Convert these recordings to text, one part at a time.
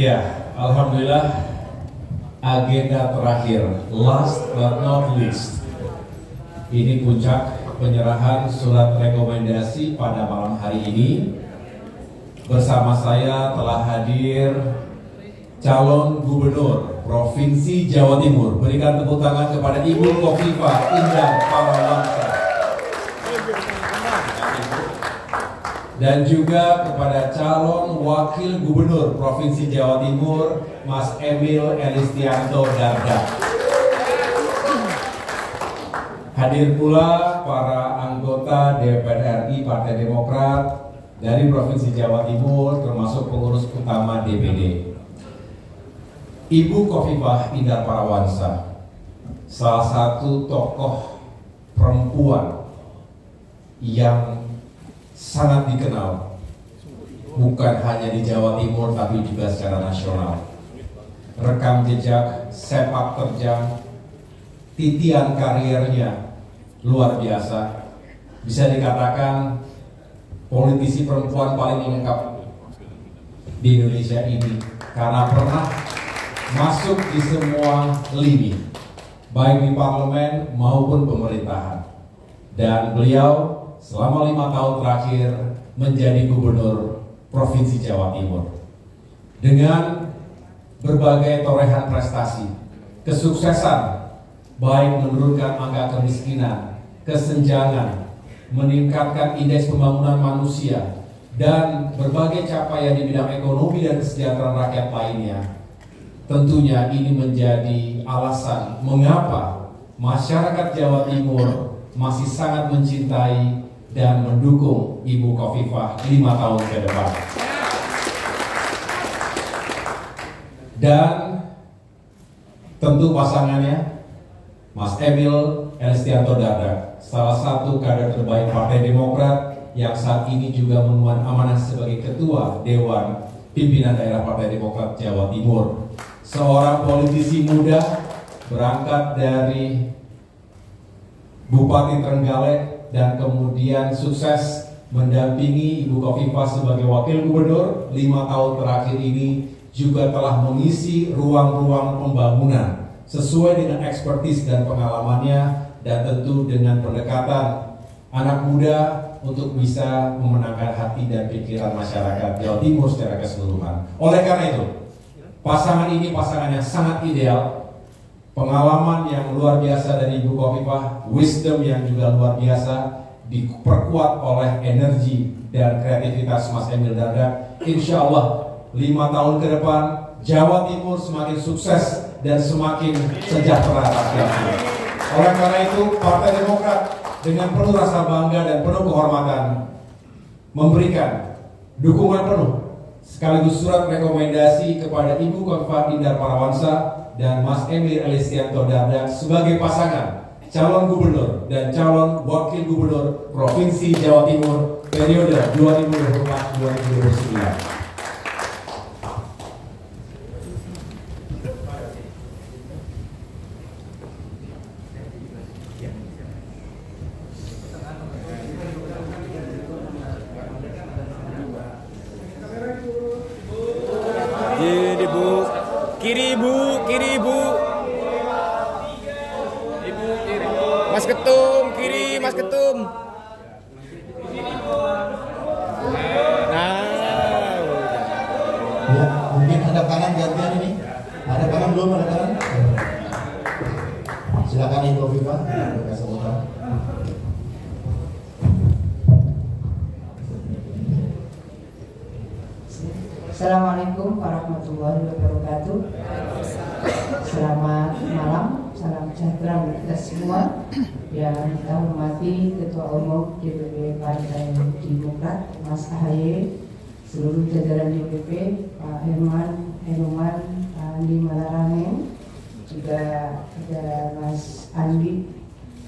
Ya, alhamdulillah agenda terakhir, last but not least, ini puncak penyerahan surat rekomendasi pada malam hari ini. Bersama saya telah hadir calon gubernur Provinsi Jawa Timur. Berikan tepuk tangan kepada Ibu Khofifah Indar Parawansa. Dan juga kepada calon wakil gubernur Provinsi Jawa Timur, Mas Emil Elistianto Dardak. Hadir pula para anggota DPR RI Partai Demokrat dari Provinsi Jawa Timur, termasuk pengurus utama DPD. Ibu Khofifah Indar Parawansa, salah satu tokoh perempuan yang sangat dikenal, bukan hanya di Jawa Timur tapi juga secara nasional. Rekam jejak, sepak terjang, titian karirnya luar biasa. Bisa dikatakan politisi perempuan paling lengkap di Indonesia ini, karena pernah masuk di semua lini, baik di parlemen maupun pemerintahan. Dan beliau selama 5 tahun terakhir menjadi gubernur Provinsi Jawa Timur dengan berbagai torehan prestasi, kesuksesan, baik menurunkan angka kemiskinan, kesenjangan, meningkatkan indeks pembangunan manusia, dan berbagai capaian di bidang ekonomi dan kesejahteraan rakyat lainnya. Tentunya ini menjadi alasan mengapa masyarakat Jawa Timur masih sangat mencintai dan mendukung Ibu Khofifah 5 tahun ke depan. Dan tentu pasangannya Mas Emil Elistianto Dardak, salah satu kader terbaik Partai Demokrat yang saat ini juga mengemban amanah sebagai Ketua Dewan Pimpinan Daerah Partai Demokrat Jawa Timur. Seorang politisi muda berangkat dari Bupati Trenggalek dan kemudian sukses mendampingi Ibu Khofifah sebagai Wakil Gubernur 5 tahun terakhir ini, juga telah mengisi ruang-ruang pembangunan sesuai dengan ekspertis dan pengalamannya, dan tentu dengan pendekatan anak muda untuk bisa memenangkan hati dan pikiran masyarakat Jawa Timur secara keseluruhan. Oleh karena itu, pasangan ini pasangan yang sangat ideal. Pengalaman yang luar biasa dari Ibu Khofifah, wisdom yang juga luar biasa, diperkuat oleh energi dan kreativitas Mas Emil Dardak. Insya Allah 5 tahun ke depan Jawa Timur semakin sukses dan semakin sejahtera rakyatnya. Oleh karena itu, Partai Demokrat dengan penuh rasa bangga dan penuh kehormatan memberikan dukungan penuh sekaligus surat rekomendasi kepada Ibu Khofifah Indar Parawansa dan Mas Emil Elistianto Dardak sebagai pasangan calon gubernur dan calon wakil gubernur Provinsi Jawa Timur periode 2024-2029. Kiri Bu, kiri Bu. Ibu kiri. Mas Ketum, kiri Mas Ketum. Nah, ya, mungkin ada kanan gantian ini. Ada kanan belum, ada kanan. Silakan Ibu Khofifah. Assalamualaikum warahmatullahi wabarakatuh. Selamat malam, salam sejahtera untuk kita semua. Yang kita hormati Ketua Umum DPP Partai Demokrat Mas AHY, seluruh jajaran DPP, Pak Herman, Pak Andi Malarangeng, juga ada Mas Andi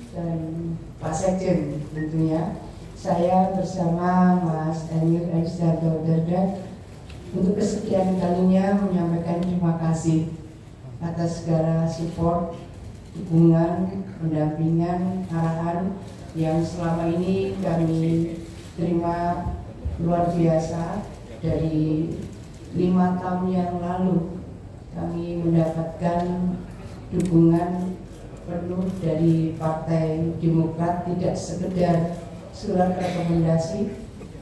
dan Pak Sekjen tentunya. Saya bersama Mas Emil Elistianto Dardak untuk kesekian kalinya menyampaikan terima kasih atas segala support, dukungan, pendampingan, arahan yang selama ini kami terima luar biasa dari 5 tahun yang lalu kami mendapatkan dukungan penuh dari Partai Demokrat, tidak sekedar surat rekomendasi,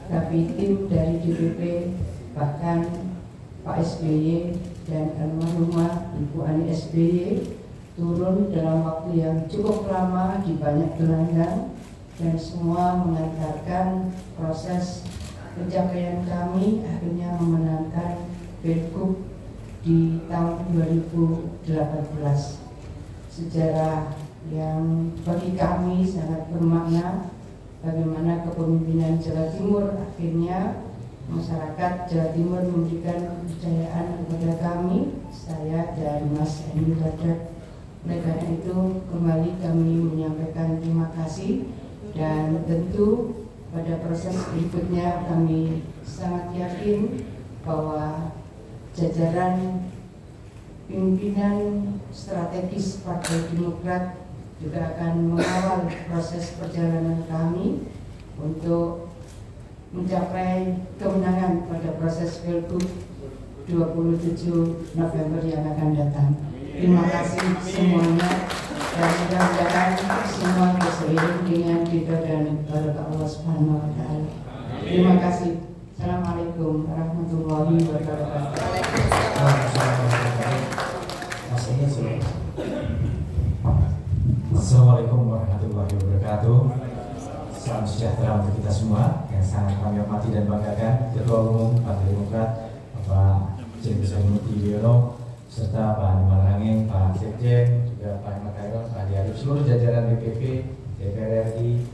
tapi tim dari DPP, bahkan Pak SBY dan almarhumah Ibu Ani SBY turun dalam waktu yang cukup lama di banyak gelanggang, dan semua mengantarkan proses pencapaian kami akhirnya memenangkan Pilgub di tahun 2018. Sejarah yang bagi kami sangat bermakna, bagaimana kepemimpinan Jawa Timur akhirnya masyarakat Jawa Timur memberikan kepercayaan kepada kami, saya dan Mas Emil Dardak. Oleh karena itu kembali kami menyampaikan terima kasih, dan tentu pada proses berikutnya kami sangat yakin bahwa jajaran pimpinan strategis Partai Demokrat juga akan mengawal proses perjalanan kami untuk mencapai kemenangan pada proses Pilgub 27 November yang akan datang. Terima kasih semuanya, dan mudah-mudahan semua berseiring dengan ridho dan berkah Allah Subhanahu wa Ta'ala. Terima kasih. Assalamualaikum warahmatullahi wabarakatuh. Assalamualaikum warahmatullahi wabarakatuh. Salam sejahtera untuk kita semua yang sangat kami hormati dan banggakan Ketua Umum Partai Demokrat Bapak Jenderal Murti Wiono, serta Pak Andi Marangeng, Pak Sekjen, juga Pak Ahmad Khairul, Pak Adi Arief, seluruh jajaran DPP, DPR RI,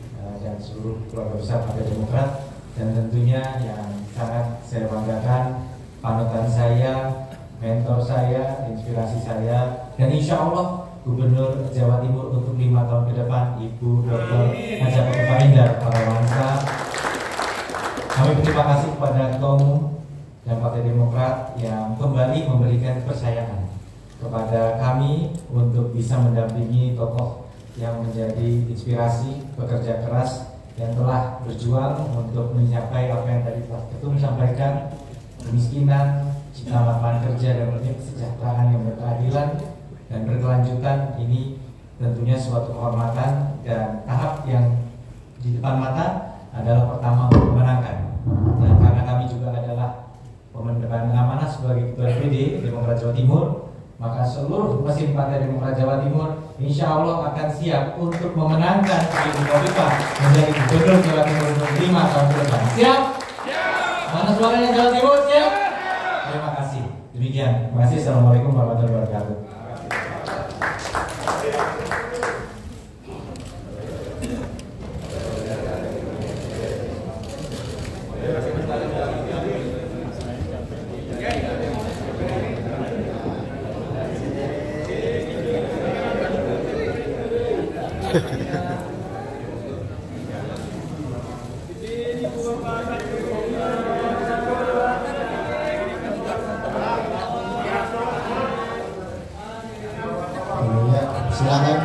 dan seluruh keluarga besar Partai Demokrat, dan tentunya yang sangat saya banggakan, panutan saya, mentor saya, inspirasi saya, dan insya Allah Gubernur Jawa Timur untuk 5 tahun ke depan, Ibu Dr. Haja Kofifa Indar Parawansa. Kami berterima kasih kepada Ketua Umum dan Partai Demokrat yang kembali memberikan kepercayaan kepada kami untuk bisa mendampingi tokoh yang menjadi inspirasi, pekerja keras yang telah berjuang untuk mencapai apa yang tadi Pak Ketum sampaikan, kemiskinan, cipta lapangan kerja, dan kesejahteraan yang berkeadilan dan berkelanjutan. Ini tentunya suatu kehormatan, dan tahap yang di depan mata adalah pertama memenangkan. Dan karena kami juga adalah pemenang amanah sebagai Ketua DPD Demokrat Jawa Timur, maka seluruh mesin Partai Demokrat Jawa Timur insya Allah akan siap untuk memenangkan Ibu Kofifa menjadi Gubernur Jawa Timur untuk 5 tahun ke depan. Siap? Mana suaranya Jawa Timur? Siap? Terima kasih. Demikian. Terima kasih. Assalamualaikum warahmatullahi wabarakatuh. Silakan.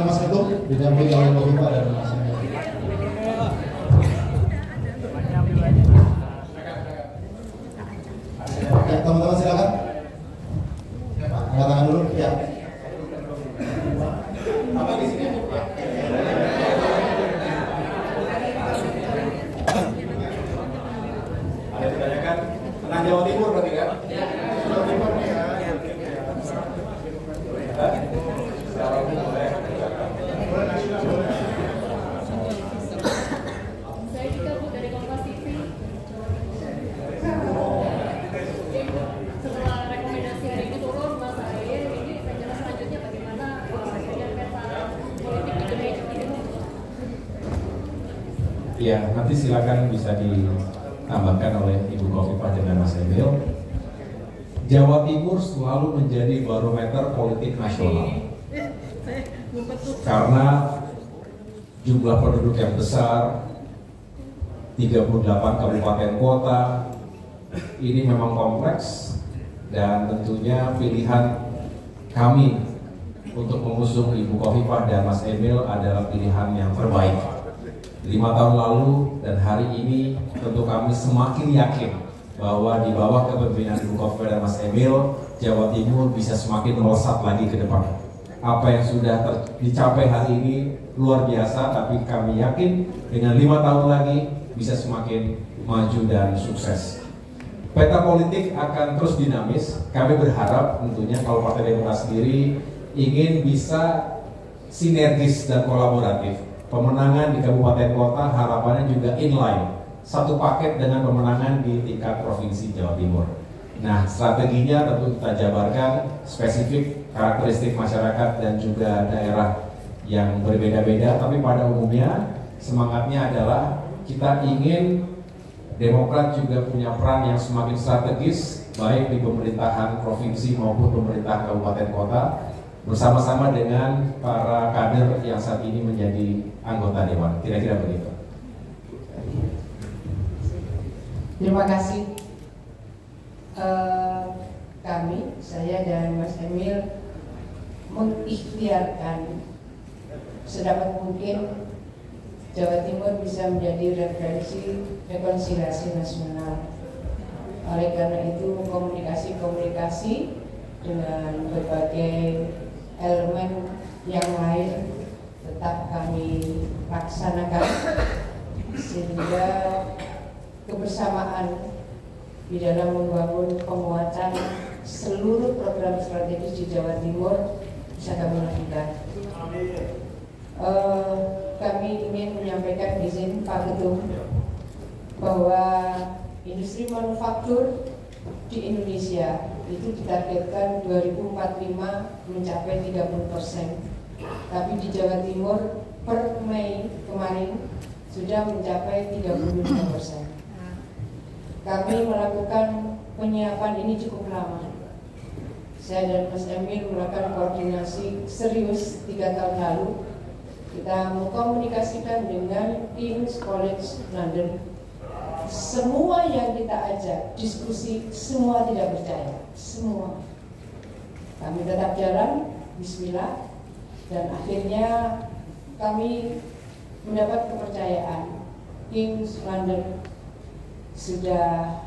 Mas Ketum didampingi oleh Kofifa dan Mas Emil. Ya, teman-teman silakan. Angkat tangan dulu. Ya. Apa di sini? Ada ditanyakan tentang Jawa Timur. Timur berarti kan? Secara umum boleh. Saya juga Bu dari Kompas TV. Setelah rekomendasi hari ini turun, Mas Ahaye, ini rencana selanjutnya bagaimana dengan peta politik di Jawa Timur? Ya, nanti silakan bisa ditambahkan oleh Ibu Khofifah dengan Mas Emil. Jawa Timur selalu menjadi barometer politik nasional karena jumlah penduduk yang besar, 38 kabupaten kota, ini memang kompleks dan tentunya pilihan kami untuk mengusung Ibu Khofifah dan Mas Emil adalah pilihan yang terbaik. 5 tahun lalu dan hari ini tentu kami semakin yakin bahwa di bawah kepemimpinan Ibu Khofifah dan Mas Emil, Jawa Timur bisa semakin melesat lagi ke depan. Apa yang sudah dicapai hari ini luar biasa, tapi kami yakin dengan 5 tahun lagi bisa semakin maju dan sukses. Peta politik akan terus dinamis. Kami berharap tentunya kalau Partai Demokrat sendiri ingin bisa sinergis dan kolaboratif. Pemenangan di kabupaten kota harapannya juga inline, satu paket dengan pemenangan di tingkat provinsi Jawa Timur. Nah, strateginya tentu kita jabarkan spesifik karakteristik masyarakat dan juga daerah yang berbeda-beda, tapi pada umumnya semangatnya adalah kita ingin Demokrat juga punya peran yang semakin strategis baik di pemerintahan provinsi maupun pemerintahan kabupaten kota bersama-sama dengan para kader yang saat ini menjadi anggota dewan. Kira-kira begitu. Terima kasih. Kami, saya dan Mas Emil mengikhtiarkan sedapat mungkin Jawa Timur bisa menjadi referensi rekonsiliasi nasional. Oleh karena itu komunikasi dengan berbagai elemen yang lain tetap kami laksanakan sehingga kebersamaan di dalam membangun penguatan seluruh program strategis di Jawa Timur bisa kami lakukan. Kami ingin menyampaikan izin Pak Ketum bahwa industri manufaktur di Indonesia itu ditargetkan 2045 mencapai 30%. Tapi di Jawa Timur per Mei kemarin sudah mencapai 35%. Kami melakukan penyiapan ini cukup lama. Saya dan Mas Emil melakukan koordinasi serius 3 tahun lalu. Kita mengkomunikasikan dengan King's College London. Semua yang kita ajak diskusi, semua tidak percaya. Semua. Kami tetap jalan, bismillah. Dan akhirnya kami mendapat kepercayaan. King's London sudah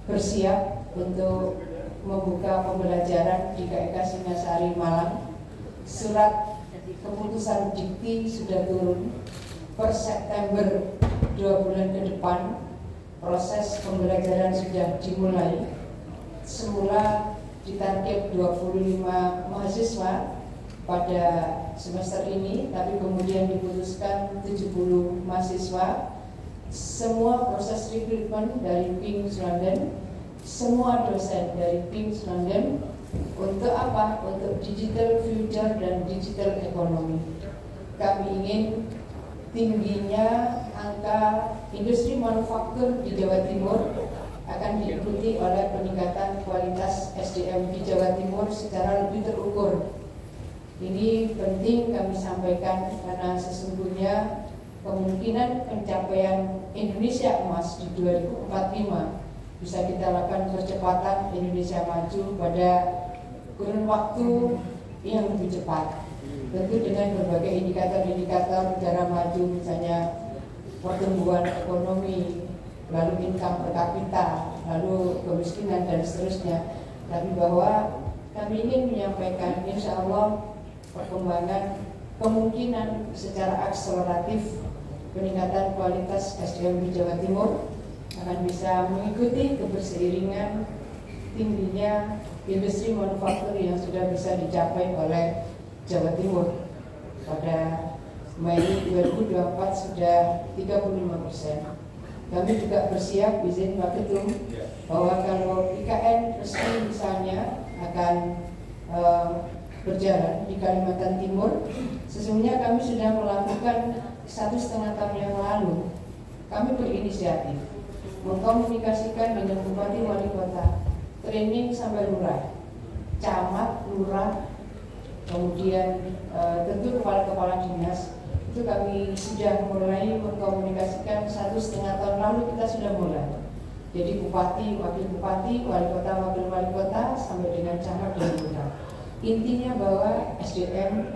bersiap untuk membuka pembelajaran di KIK Singasari Malang. Surat keputusan dikti sudah turun per September 2 bulan ke depan. Proses pembelajaran sudah dimulai. Semula ditarget 25 mahasiswa pada semester ini, tapi kemudian diputuskan 70 mahasiswa. Semua proses rekrutmen dari King's London, semua dosen dari King's London. Untuk apa? Untuk digital future dan digital economy. Kami ingin tingginya angka industri manufaktur di Jawa Timur akan diikuti oleh peningkatan kualitas SDM di Jawa Timur secara lebih terukur. Ini penting kami sampaikan karena sesungguhnya kemungkinan pencapaian Indonesia emas di 2045 bisa kita lakukan percepatan Indonesia maju pada kurun waktu yang lebih cepat. Tentu dengan berbagai indikator-indikator negara maju, misalnya pertumbuhan ekonomi, lalu income per kapita, lalu kemiskinan dan seterusnya. Tapi bahwa kami ingin menyampaikan insya Allah perkembangan kemungkinan secara akseleratif peningkatan kualitas SDM di Jawa Timur akan bisa mengikuti keberseiringan tingginya industri manufaktur yang sudah bisa dicapai oleh Jawa Timur. Pada Mei 2024 sudah 35%. Kami juga bersiap izin Pak Ketum bahwa kalau IKN resmi misalnya akan berjalan di Kalimantan Timur, sesungguhnya kami sudah melakukan 1,5 tahun yang lalu. Kami berinisiatif mengkomunikasikan dengan Bupati Wali Kota, training sampai lurah, camat, lurah, kemudian tentu kepala-kepala dinas. Itu kami sudah mulai mengkomunikasikan 1,5 tahun lalu kita sudah mulai. Jadi bupati, wakil bupati, wali kota, wakil wali kota, sampai dengan camat dan lurah. Intinya bahwa SDM.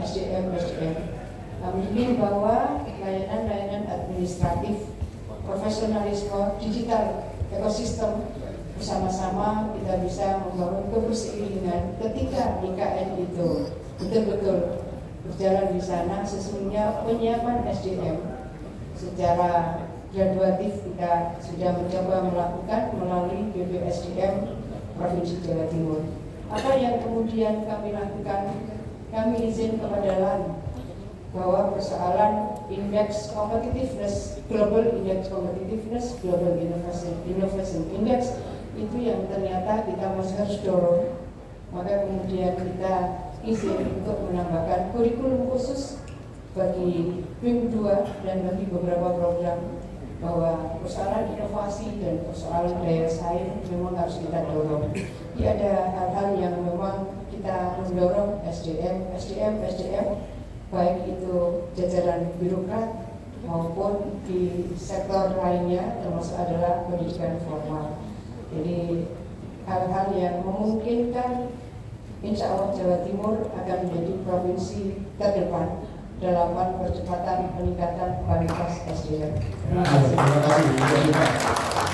Kami ingin bahwa layanan-layanan administratif, profesionalisme, digital, ekosistem bersama-sama kita bisa membangun keberseiringan ketika IKN itu betul-betul berjalan di sana. Sesungguhnya penyiapan SDM secara graduatif kita sudah mencoba melakukan melalui BPSDM Provinsi Jawa Timur. Apa yang kemudian kami lakukan? Kami izin kepada LAN bahwa persoalan indeks competitiveness, global index competitiveness, global innovation index itu yang ternyata kita masih harus dorong. Maka kemudian kita izin untuk menambahkan kurikulum khusus bagi BIM 2 dan bagi beberapa program, bahwa persoalan inovasi dan persoalan daya saing memang harus kita dorong. Jadi ada hal-hal yang memang kita mendorong SDM, baik itu jajaran birokrat maupun di sektor lainnya, termasuk adalah pendidikan formal. Jadi hal-hal yang memungkinkan insya Allah Jawa Timur akan menjadi provinsi terdepan dalam percepatan peningkatan kualitas SDM. Terima kasih.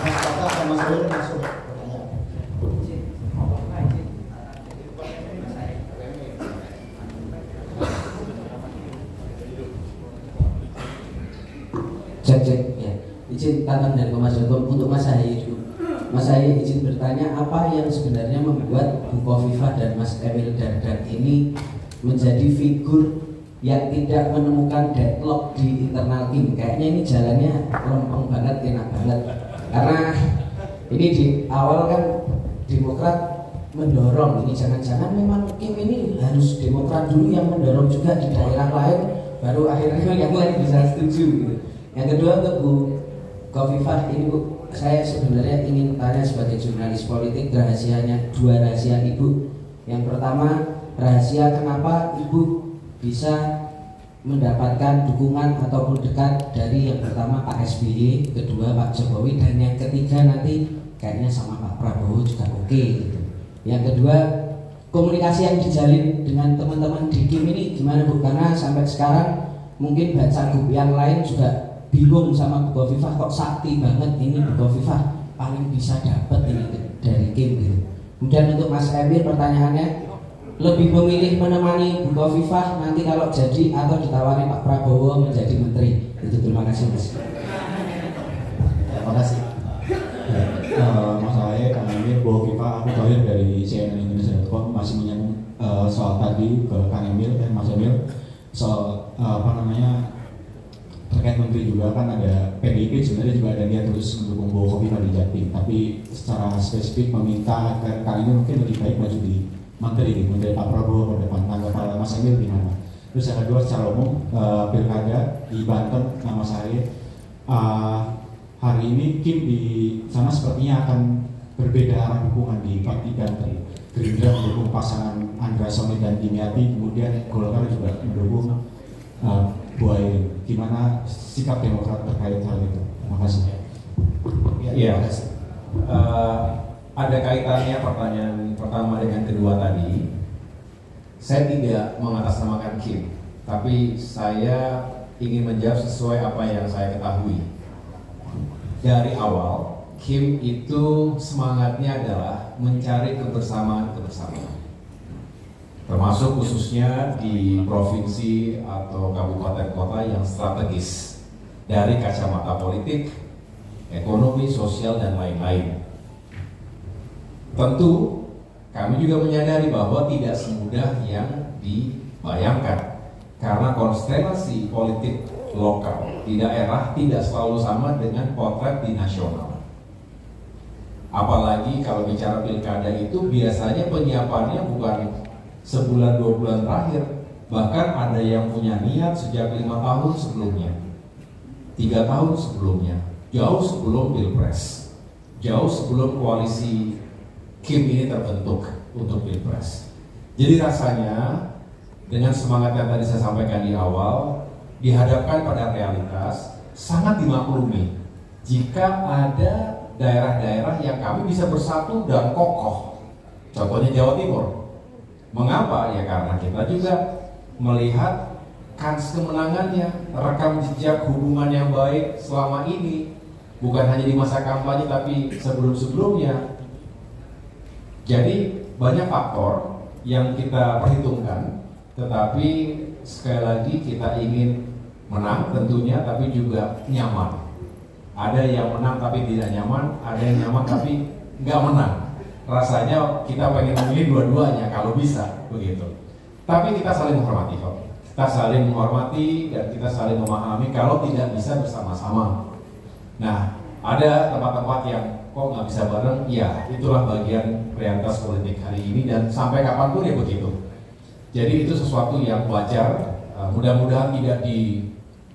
Mas Kakak dan Mas Wil masuk. Cek ya. Izin tangan dari Mas Jokom untuk Mas Ahaye dulu. Mas Ahaye izin bertanya, apa yang sebenarnya membuat Bu Khofifah dan Mas Emil Dardak ini menjadi figur yang tidak menemukan deadlock di internal tim? Kayaknya ini jalannya lempeng banget, enak banget. Karena ini di awal kan Demokrat mendorong ini, jangan-jangan memang Kim ini harus Demokrat dulu yang mendorong juga di daerah lain, baru akhirnya yang lain bisa setuju gitu. Yang kedua untuk Bu Khofifah ini Bu, saya sebenarnya ingin tanya sebagai jurnalis politik, dua rahasia Ibu. Yang pertama, rahasia kenapa Ibu bisa mendapatkan dukungan ataupun dekat dari yang pertama Pak SBY, kedua Pak Jokowi, dan yang ketiga nanti kayaknya sama Pak Prabowo juga oke gitu. Yang kedua, komunikasi yang dijalin dengan teman-teman di Kim ini gimana Bu? Karena sampai sekarang mungkin baca grup yang lain juga bingung sama Bu Khofifah, kok sakti banget ini Bu Khofifah paling bisa dapat ini dari Kim gitu. Kemudian untuk Mas Emil pertanyaannya, lebih memilih menemani Bu Khofifah nanti kalau jadi atau ditawari Pak Prabowo menjadi menteri? Itu terima kasih Mas. Terima kasih. Mas Ahaye, Kang Emil, Bu Khofifah, aku tahu dari CNN Indonesia.com masih menyambung soal tadi ke Kang Emil dan Mas Emil soal terkait menteri juga kan ada PDIP sebenarnya juga ada niat terus mendukung Bu Khofifah di Jatim, tapi secara spesifik meminta agar kali ini mungkin lebih baik maju di menteri Pak Prabowo ke depan. Tanggapan Mas Emil gimana? Terus yang kedua secara umum pilkada di Banten, Mas Ahaye, hari ini Kim di sana sepertinya akan berbeda arah dukungan di Banten. Gerindra mendukung pasangan Andra Soni dan Dimyati, kemudian Golkar juga mendukung Bu Aye. Gimana sikap Demokrat terkait hal itu? Terima kasih. Iya. Ada kaitannya pertanyaan pertama dengan kedua tadi. Saya tidak mengatasnamakan Kim, tapi saya ingin menjawab sesuai apa yang saya ketahui. Dari awal, Kim itu semangatnya adalah mencari kebersamaan-kebersamaan, termasuk khususnya di provinsi atau kabupaten kota yang strategis dari kacamata politik, ekonomi, sosial, dan lain-lain. Tentu kami juga menyadari bahwa tidak semudah yang dibayangkan, karena konstelasi politik lokal di daerah tidak selalu sama dengan potret di nasional. Apalagi kalau bicara pilkada itu biasanya penyiapannya bukan sebulan 2 bulan terakhir, bahkan ada yang punya niat sejak 5 tahun sebelumnya, 3 tahun sebelumnya, jauh sebelum pilpres, jauh sebelum koalisi Kim ini terbentuk untuk pilpres. Jadi rasanya dengan semangat yang tadi saya sampaikan di awal, dihadapkan pada realitas, sangat dimaklumi jika ada daerah-daerah yang kami bisa bersatu dan kokoh. Contohnya Jawa Timur. Mengapa? Ya karena kita juga melihat kans kemenangannya, rekam jejak hubungan yang baik selama ini, bukan hanya di masa kampanye tapi sebelum-sebelumnya. Jadi banyak faktor yang kita perhitungkan, tetapi sekali lagi kita ingin menang tentunya, tapi juga nyaman. Ada yang menang tapi tidak nyaman, ada yang nyaman tapi nggak menang. Rasanya kita pengen memilih dua-duanya kalau bisa begitu. Tapi kita saling menghormati kok. Kita saling menghormati dan kita saling memahami kalau tidak bisa bersama-sama. Nah, ada tempat-tempat yang kok nggak bisa bareng, ya itulah bagian realitas politik hari ini dan sampai kapanpun ya begitu. Jadi itu sesuatu yang wajar, mudah-mudahan tidak di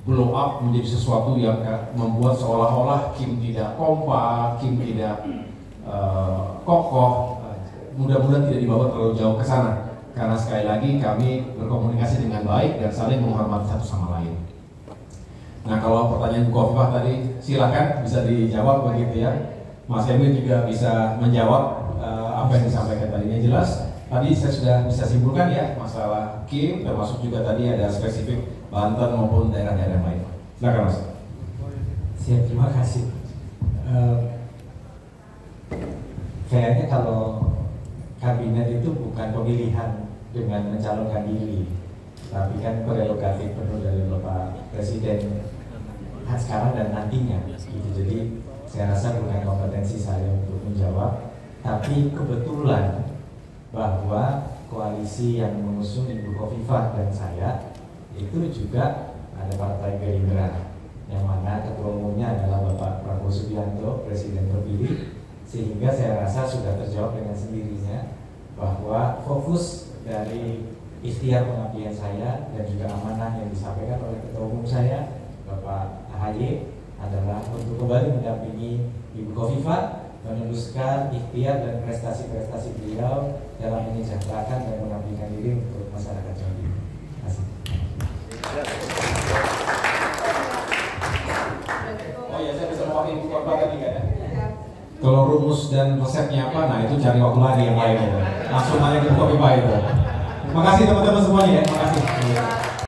blow up menjadi sesuatu yang membuat seolah-olah Kim tidak kompak, Kim tidak kokoh. Mudah-mudahan tidak dibawa terlalu jauh ke sana, karena sekali lagi kami berkomunikasi dengan baik dan saling menghormati satu sama lain. Nah, kalau pertanyaan Bu Khofifah tadi silakan bisa dijawab begitu ya. Mas Emil juga bisa menjawab apa yang disampaikan tadinya. Jelas tadi saya sudah bisa simpulkan ya masalah Kim, termasuk juga tadi ada spesifik Banten maupun daerah-daerah lain. Silakan Mas. Siap, terima kasih. Kayaknya kalau kabinet itu bukan pemilihan dengan mencalonkan diri, tapi kan prerogatif penuh dari Bapak Presiden sekarang dan nantinya gitu. Jadi saya rasa bukan kompetensi saya untuk menjawab, tapi kebetulan bahwa koalisi yang mengusung Ibu Khofifah dan saya itu juga ada Partai Gerindra, yang mana ketua umumnya adalah Bapak Prabowo Subianto, Presiden terpilih, sehingga saya rasa sudah terjawab dengan sendirinya bahwa fokus dari ikhtiar pengabdian saya dan juga amanah yang disampaikan oleh ketua umum saya Bapak AHY adalah untuk kembali mendampingi Ibu Khofifah, meneruskan ikhtiar dan prestasi-prestasi beliau dalam menyejahterakan dan mengabdikan diri untuk masyarakat Jawa Timur. Terima kasih. Oh ya, saya bisa mewakili Ibu Khofifah tadi kan ya? Kalau rumus dan resepnya apa, nah itu cari waktu lagi yang lain ya. Langsung nanya ke Ibu Khofifah itu. Terima kasih teman-teman semuanya ya, terima kasih.